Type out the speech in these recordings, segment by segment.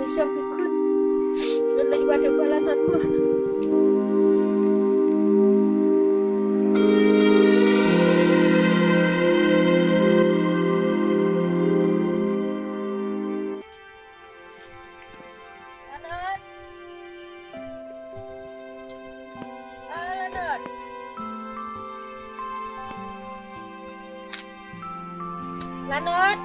Bisa pikun. Dan lagi pada balan aku. Lanot. Lanot.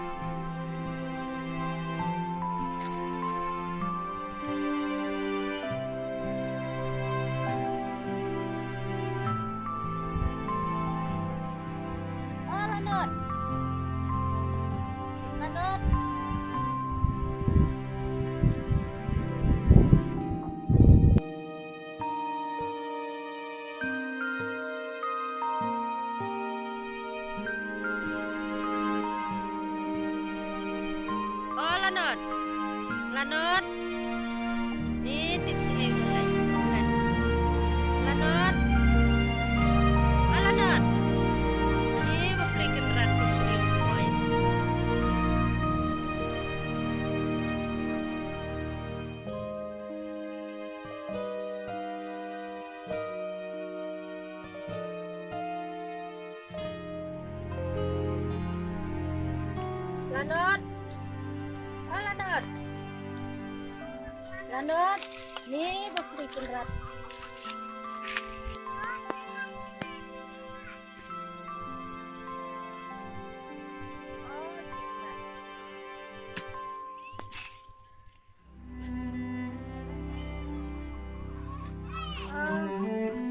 Lanot. Lanot, Lanot, ni tips yang lagi kan, Lanot, Lanot, ni beli kendaraan tips yang boy. Lanot. Lanot, Lanot, ni beli kendaraan.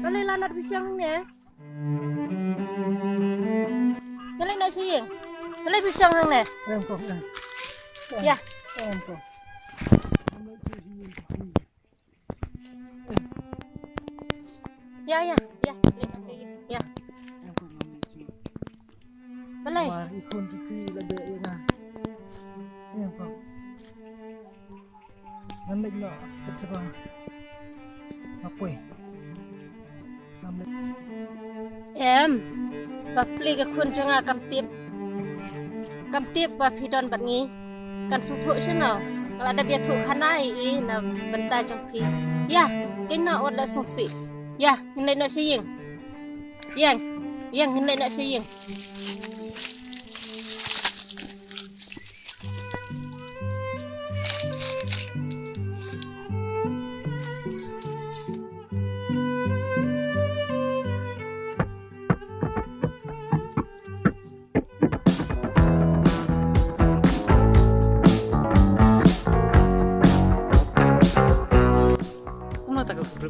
Boleh Lanot pisang ni? Boleh nasi yang? Boleh pisang ni? Ya. Ya. Ya. Boleh. Ikon cuci lebih enak. Ya, Pak. Nampak nak kecebang. Apa ya? Em, beli ke kun jangan kamtip bah pidon bat ngi kan sutuk sino kalau ada biar tuk kanai na bentai jongpi ya kena order songsi ya nilai nak siying yang nilai nak siying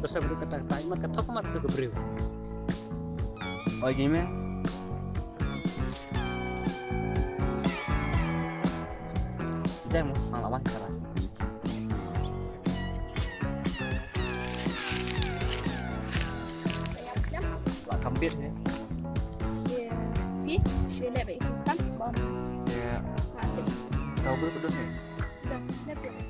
Besar berkata timer ketok mat ke gebreu. Oh gini. Dia mau ngelawan sekarang. Lah kambir ya. Ya, pi, sudah baik kan, bon. Ya. Tahu berapa dosnya? Dah, dah.